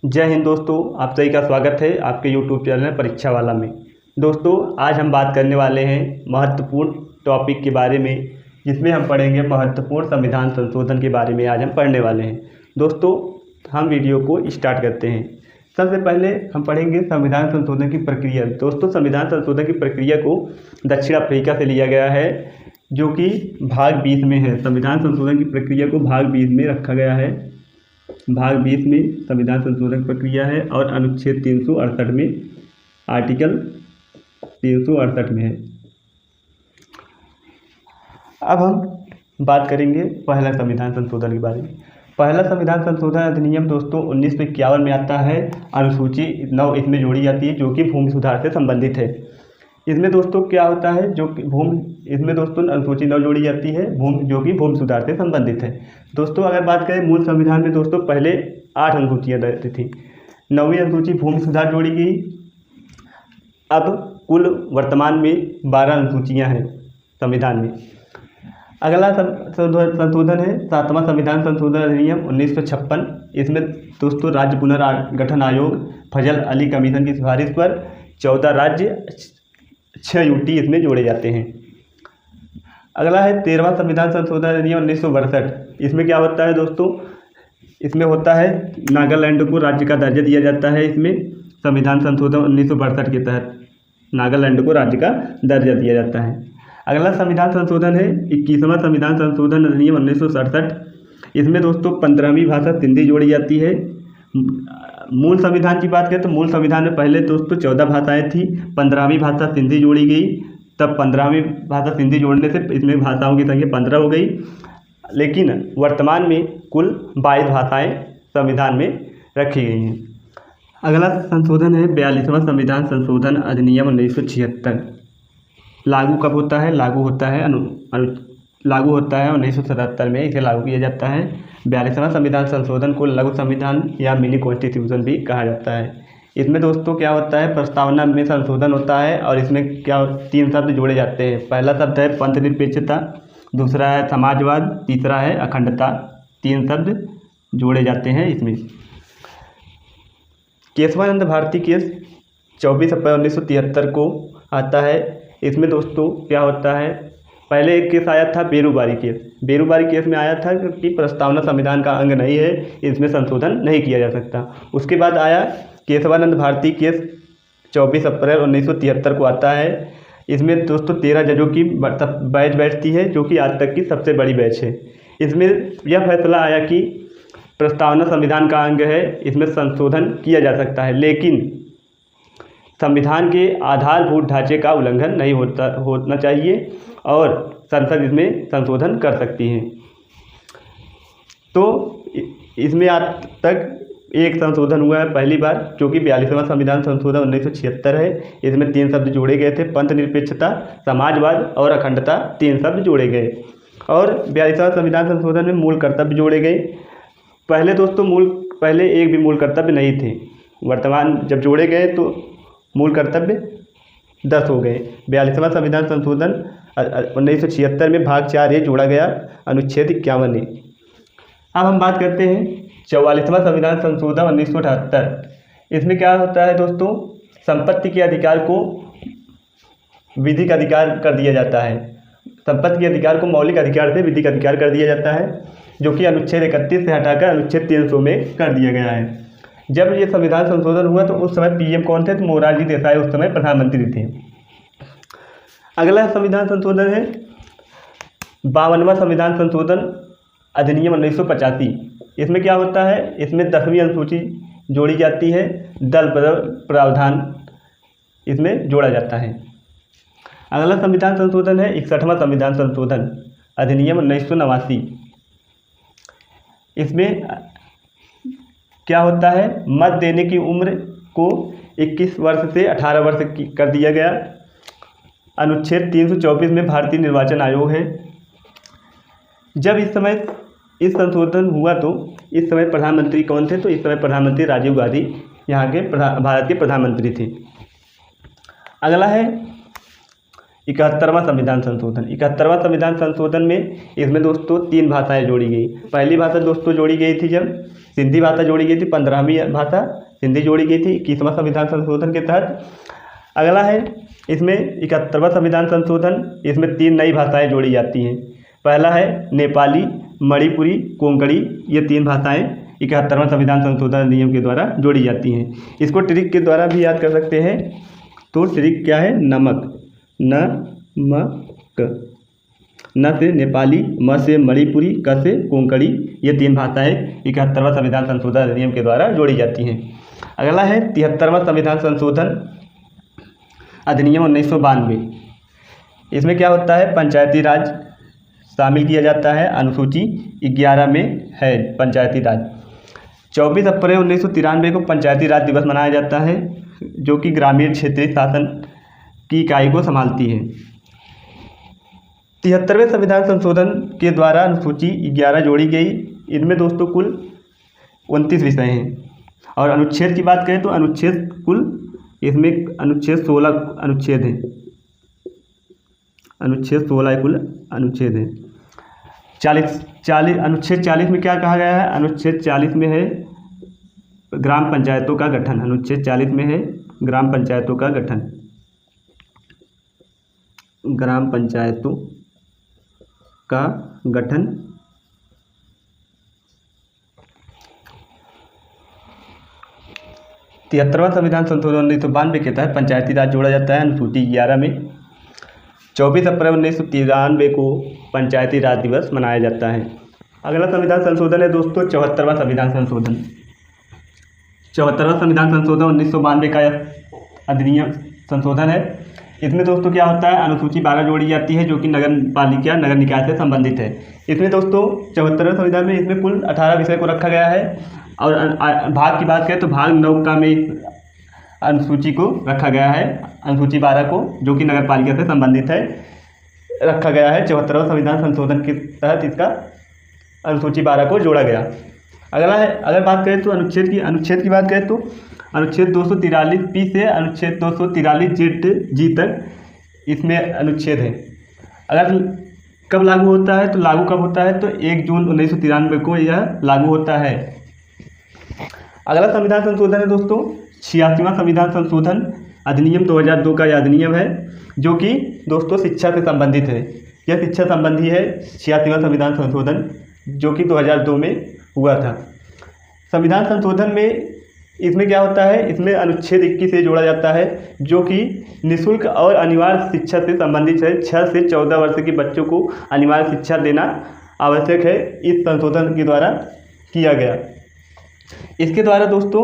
जय हिंद दोस्तों, आप सभी का स्वागत है आपके यूट्यूब चैनल परीक्षा वाला में। दोस्तों, आज हम बात करने वाले हैं महत्वपूर्ण टॉपिक के बारे में, जिसमें हम पढ़ेंगे महत्वपूर्ण संविधान संशोधन के बारे में आज हम पढ़ने वाले हैं। दोस्तों, हम वीडियो को स्टार्ट करते हैं। सबसे पहले हम पढ़ेंगे संविधान संशोधन की प्रक्रिया। दोस्तों, संविधान संशोधन की प्रक्रिया को दक्षिण अफ्रीका से लिया गया है, जो कि भाग 20 में है। संविधान संशोधन की प्रक्रिया को भाग 20 में रखा गया है। भाग 20 में संविधान संशोधन प्रक्रिया है और अनुच्छेद 368 में, आर्टिकल 368 में है। अब हम बात करेंगे पहला संविधान संशोधन के बारे में। पहला संविधान संशोधन अधिनियम दोस्तों 1951 में आता है। अनुसूची 9 इसमें जोड़ी जाती है, जो कि भूमि सुधार से संबंधित है। इसमें दोस्तों क्या होता है, जो कि इसमें दोस्तों अनुसूची 9 जोड़ी जाती है, जो कि भूमि सुधार से संबंधित है। दोस्तों, अगर बात करें मूल संविधान में, दोस्तों पहले 8 अनुसूचियाँ रहती थी। 9वीं अनुसूची भूमि सुधार जोड़ी गई। अब कुल वर्तमान में 12 अनुसूचियाँ हैं संविधान में। अगला संशोधन है 7वां संविधान संशोधन अधिनियम 1956। इसमें दोस्तों राज्य पुनर्गठन आयोग फजल अली कमीशन की सिफारिश पर 14 राज्य 6 यूटी इसमें जोड़े जाते हैं। अगला है 13वां संविधान संशोधन अधिनियम 1962। इसमें क्या होता है दोस्तों, इसमें होता है नागालैंड को राज्य का दर्जा दिया जाता है। इसमें संविधान संशोधन 1962 के तहत नागालैंड को राज्य का दर्जा दिया जाता है। अगला संविधान संशोधन है 21वां संविधान संशोधन अधिनियम 1967। इसमें दोस्तों 15वीं भाषा सिंधी जोड़ी जाती है। मूल संविधान की बात करें तो मूल संविधान में पहले दोस्तों 14 भाषाएं थी, 15वीं भाषा सिंधी जोड़ी गई। तब 15वीं भाषा सिंधी जोड़ने से इसमें भाषाओं की संख्या 15 हो गई। लेकिन वर्तमान में कुल 22 भाषाएं संविधान में रखी गई हैं। अगला संशोधन है 42वां संविधान संशोधन अधिनियम 1976। लागू कब होता है? लागू होता है 1977 में इसे लागू किया जाता है। 42वां संविधान संशोधन को लघु संविधान या मिनी कॉन्स्टिट्यूशन भी कहा जाता है। इसमें दोस्तों क्या होता है, प्रस्तावना में संशोधन होता है और इसमें क्या 3 शब्द जोड़े जाते हैं। पहला शब्द है पंथनिरपेक्षता, दूसरा है समाजवाद, तीसरा है अखंडता। 3 शब्द जोड़े जाते हैं इसमें। केशवानंद भारती केस 24 अप्रैल 1973 को आता है। इसमें दोस्तों क्या होता है, पहले एक केस आया था बेरूबारी केस। बेरूबारी केस में आया था कि प्रस्तावना संविधान का अंग नहीं है, इसमें संशोधन नहीं किया जा सकता। उसके बाद आया केशवानंद भारती केस 24 अप्रैल 1973 को आता है। इसमें दोस्तों 13 जजों की बेंच बैठती है, जो कि आज तक की सबसे बड़ी बेंच है। इसमें यह फैसला आया कि प्रस्तावना संविधान का अंग है, इसमें संशोधन किया जा सकता है, लेकिन संविधान के आधारभूत ढांचे का उल्लंघन नहीं होना चाहिए और संसद इसमें संशोधन कर सकती है। तो इसमें आज तक एक संशोधन हुआ है पहली बार, जो कि 42वां संविधान संशोधन 1976 है। इसमें 3 शब्द जोड़े गए थे, पंथनिरपेक्षता, समाजवाद और अखंडता। 3 शब्द जोड़े गए और 42वां संविधान संशोधन में मूल कर्तव्य जोड़े गए। पहले दोस्तों पहले एक भी मूल कर्तव्य नहीं थे। वर्तमान जब जोड़े गए तो मूल कर्तव्य 10 हो गए। 42वां संविधान संशोधन 1976 में भाग 4 जोड़ा गया, अनुच्छेद 51 ए। अब हम बात करते हैं 44वां संविधान संशोधन 1978। इसमें क्या होता है दोस्तों, संपत्ति के अधिकार को विधिक अधिकार कर दिया जाता है। संपत्ति के अधिकार को मौलिक अधिकार से विधिक अधिकार कर दिया जाता है, जो कि अनुच्छेद 31 से हटाकर अनुच्छेद 300 में कर दिया गया है। जब ये संविधान संशोधन हुआ तो उस समय पीएम कौन थे? तो मोरारजी देसाई उस समय प्रधानमंत्री थे। अगला संविधान संशोधन है 52वां संविधान संशोधन अधिनियम 1985। इसमें क्या होता है, इसमें 10वीं अनुसूची जोड़ी जाती है, दल प्रावधान इसमें जोड़ा जाता है। अगला संविधान संशोधन है 61वां संविधान संशोधन अधिनियम 1989। इसमें क्या होता है, मत देने की उम्र को 21 वर्ष से 18 वर्ष कर दिया गया। अनुच्छेद 324 में भारतीय निर्वाचन आयोग है। जब इस संशोधन हुआ तो इस समय प्रधानमंत्री कौन थे? तो इस समय प्रधानमंत्री राजीव गांधी यहाँ के भारत के प्रधानमंत्री थे। अगला है 71वां संविधान संशोधन। 71वां संविधान संशोधन में इसमें दोस्तों 3 भाषाएं जोड़ी गई। पहली भाषा दोस्तों जोड़ी गई थी जब सिंधी भाषा जोड़ी गई थी, 15वीं भाषा हिंदी जोड़ी गई थी 21वां संविधान संशोधन के तहत। अगला है इसमें 71वां संविधान संशोधन, इसमें 3 नई भाषाएं जोड़ी जाती हैं। पहला है नेपाली, मणिपुरी, कोंकणी, ये 3 भाषाएं 71वां संविधान संशोधन अधिनियम के द्वारा जोड़ी जाती हैं। इसको ट्रिक के द्वारा भी याद कर सकते हैं। तो ट्रिक क्या है? नमक, नमक, न से नेपाली, म से मणिपुरी, क से कोंकणी, ये 3 भाषाएं 71वां संविधान संशोधन अधिनियम के द्वारा जोड़ी जाती हैं। अगला है 73वां संविधान संशोधन अधिनियम 1992। इसमें क्या होता है? पंचायती राज शामिल किया जाता है। अनुसूची 11 में है पंचायती राज। 24 अप्रैल 1993 को पंचायती राज दिवस मनाया जाता है, जो कि ग्रामीण क्षेत्रीय शासन की इकाई को संभालती है। 73वें संविधान संशोधन के द्वारा अनुसूची 11 जोड़ी गई। इनमें दोस्तों कुल 29 विषय हैं। और अनुच्छेद की बात करें तो अनुच्छेद कुल, इसमें अनुच्छेद 16 अनुच्छेद हैं। अनुच्छेद 16 कुल अनुच्छेद हैं। 40 अनुच्छेद 40 में क्या कहा गया है? अनुच्छेद 40 में है ग्राम पंचायतों का गठन। अनुच्छेद 40 में है ग्राम पंचायतों का गठन। ग्राम पंचायतों का गठन। तिहत्तरवां संविधान संशोधन 1992 के तहत पंचायती राज जोड़ा जाता है अनुसूची 11 में। 24 अप्रैल 1993 को पंचायती राज दिवस मनाया जाता है। अगला संविधान संशोधन है दोस्तों 74वां संविधान संशोधन। 74वां संविधान संशोधन 1992 का अधिनियम संशोधन है। इसमें दोस्तों क्या होता है? अनुसूची 12 जोड़ी जाती है, जो कि नगर पालिका नगर निकाय से संबंधित है। इसमें दोस्तों 74वें संविधान में इसमें कुल 18 विषय को रखा गया है। और भाग की बात करें तो भाग 9 का में अनुसूची को रखा गया है। अनुसूची 12 को, जो कि नगर पालिका से संबंधित है, रखा गया है। 74वां संविधान संशोधन के तहत इसका अनुसूची 12 को जोड़ा गया। अगला है, अगर बात करें तो अनुच्छेद की बात करें तो अनुच्छेद 243 से अनुच्छेद 243 जी तक इसमें अनुच्छेद है। अगर कब लागू होता है तो लागू कब होता है? तो 1 जून 1993 को यह लागू होता है। अगला संविधान संशोधन है दोस्तों 86वां संविधान संशोधन अधिनियम 2002 का यह अधिनियम है, जो कि दोस्तों शिक्षा से संबंधित है। यह शिक्षा संबंधी है 86वां संविधान संशोधन, जो कि 2002 में हुआ था। संविधान संशोधन में इसमें क्या होता है? इसमें अनुच्छेद 21 से जोड़ा जाता है, जो कि निःशुल्क और अनिवार्य शिक्षा से संबंधित है। 6 से 14 वर्ष के बच्चों को अनिवार्य शिक्षा देना आवश्यक है। इस संशोधन के द्वारा किया गया। इसके द्वारा दोस्तों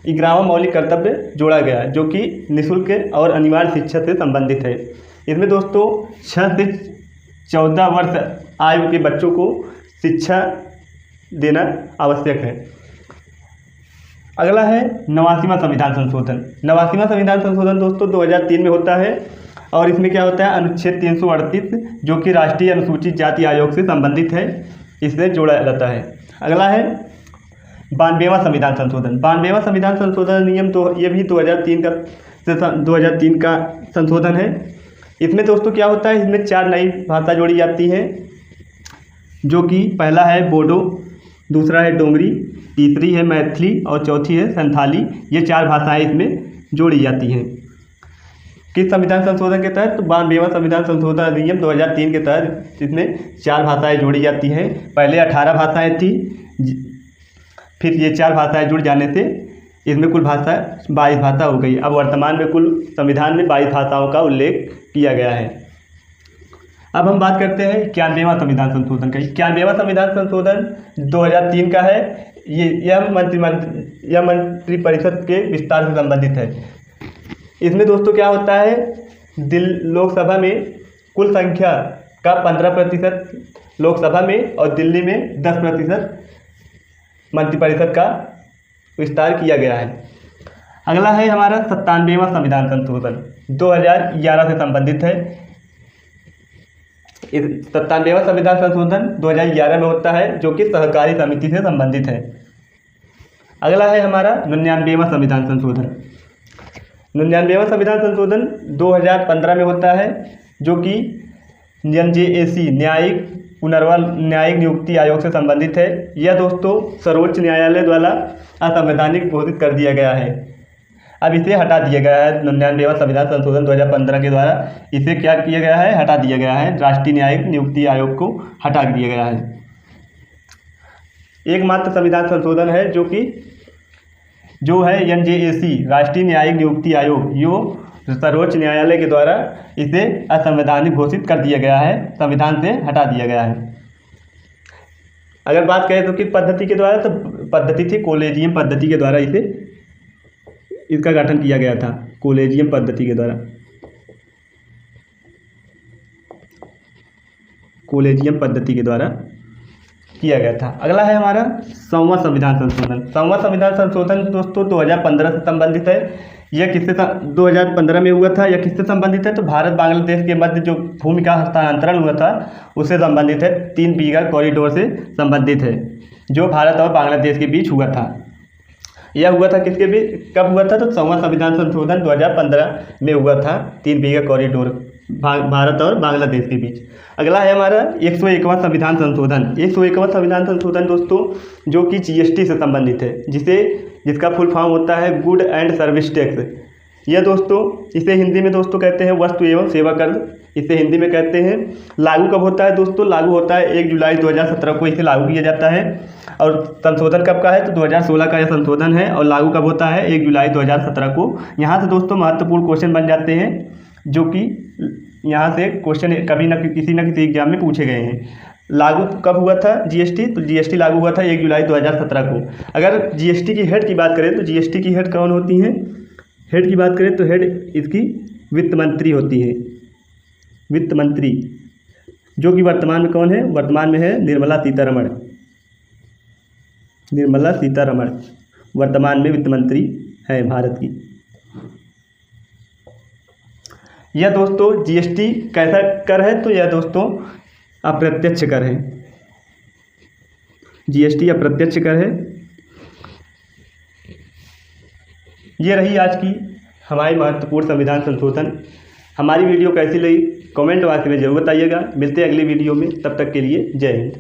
11वां मौलिक कर्तव्य जोड़ा गया, जो कि निःशुल्क और अनिवार्य शिक्षा से संबंधित है। इसमें दोस्तों 6 से 14 वर्ष आयु के बच्चों को शिक्षा देना आवश्यक है। अगला है 89वां संविधान संशोधन। 89वां संविधान संशोधन दोस्तों 2003 में होता है। और इसमें क्या होता है? अनुच्छेद 338, जो कि राष्ट्रीय अनुसूचित जाति आयोग से संबंधित है, इससे जोड़ा जाता है। अगला है 92वां संविधान संशोधन। 92वां संविधान संशोधन नियम तो ये भी 2003 का संशोधन है। इसमें दोस्तों क्या होता है? इसमें 4 नई भाषा जोड़ी जाती है, जो कि पहला है बोडो, दूसरा है डोगरी, तीसरी है मैथिली और चौथी है संथाली। ये 4 भाषाएं इसमें जोड़ी जाती हैं। किस संविधान संशोधन के तहत? तो 92वां संविधान संशोधन अधिनियम 2003 के तहत इसमें 4 भाषाएं जोड़ी जाती हैं। पहले 18 भाषाएं थी, फिर ये 4 भाषाएं जुड़ जाने से इसमें कुल भाषा 22 भाषा हो गई। अब वर्तमान में कुल संविधान में 22 भाषाओं का उल्लेख किया गया है। अब हम बात करते हैं 91वां संविधान संशोधन का। 91वां संविधान संशोधन 2003 का है। यह मंत्रिपरिषद के विस्तार से संबंधित है। इसमें दोस्तों क्या होता है? लोकसभा में कुल संख्या का 15% लोकसभा में और दिल्ली में 10% मंत्रिपरिषद का विस्तार किया गया है। अगला है हमारा 97वां संविधान संशोधन 2011 से संबंधित है। इस 97वां संविधान संशोधन 2011 में होता है, जो कि सहकारी समिति से संबंधित है। अगला है हमारा 99वां संविधान संशोधन। 99वां संविधान संशोधन 2015 में होता है, जो कि NJAC न्यायिक पुनर्वल न्यायिक नियुक्ति आयोग से संबंधित है। यह दोस्तों सर्वोच्च न्यायालय द्वारा असंवैधानिक घोषित कर दिया गया है। अब इसे हटा दिया गया है 99वां संविधान संशोधन 2015 के द्वारा इसे क्या किया गया है, हटा दिया गया है। राष्ट्रीय न्यायिक नियुक्ति आयोग को हटा दिया गया है। एकमात्र संविधान संशोधन है जो है NJAC राष्ट्रीय न्यायिक नियुक्ति आयोग, जो सर्वोच्च न्यायालय के द्वारा इसे असंवैधानिक घोषित कर दिया गया है, संविधान से हटा दिया गया है। अगर बात करें तो किस पद्धति के द्वारा, तो पद्धति थी कॉलेजियम पद्धति के द्वारा इसका गठन किया गया था, कॉलेजियम पद्धति के द्वारा, कॉलेजियम पद्धति के द्वारा किया गया था। अगला है हमारा 100वां संविधान संशोधन। 100वां संविधान संशोधन दोस्तों 2015 से संबंधित है। यह किससे 2015 में हुआ था, यह किससे संबंधित है, तो भारत बांग्लादेश के मध्य जो भूमि का हस्तांतरण हुआ था उससे संबंधित है। 3 बीघा कॉरिडोर से संबंधित है, जो भारत और बांग्लादेश के बीच हुआ था। यह हुआ था किसके बीच, कब हुआ था, तो 100वां संविधान संशोधन 2015 में हुआ था। 3 बीघा कॉरिडोर भारत और बांग्लादेश के बीच। अगला है हमारा 101वां संविधान संशोधन। 101वां संविधान संशोधन दोस्तों जो कि GST से संबंधित है, जिसका फुल फॉर्म होता है गुड एंड सर्विस टैक्स। यह दोस्तों इसे हिंदी में दोस्तों कहते हैं वस्तु एवं सेवा कर, इसे हिंदी में कहते हैं। लागू कब होता है दोस्तों, लागू होता है 1 जुलाई 2017 को इसे लागू किया जाता है। और संशोधन कब का है, तो 2016 का यह संशोधन है और लागू कब होता है, 1 जुलाई 2017 को। यहाँ से दोस्तों महत्वपूर्ण क्वेश्चन बन जाते हैं, जो कि यहाँ से क्वेश्चन कभी न किसी एग्जाम में पूछे गए हैं। लागू कब हुआ था GST, तो GST लागू हुआ था 1 जुलाई 2017 को। अगर GST की हेड की बात करें तो GST की हेड कौन होती हैं, हेड की बात करें तो हेड इसकी वित्त मंत्री होती है, वित्त मंत्री, जो कि वर्तमान में कौन है, वर्तमान में है निर्मला सीतारमण। निर्मला सीतारमण वर्तमान में वित्त मंत्री है भारत की। यह दोस्तों GST कैसा कर है, तो यह दोस्तों अप्रत्यक्ष कर है। GST अप्रत्यक्ष कर है। ये रही आज की हमारी महत्वपूर्ण संविधान संशोधन। हमारी वीडियो कैसी लगी कमेंट बॉक्स में जरूर बताइएगा। मिलते हैं अगली वीडियो में, तब तक के लिए जय हिंद।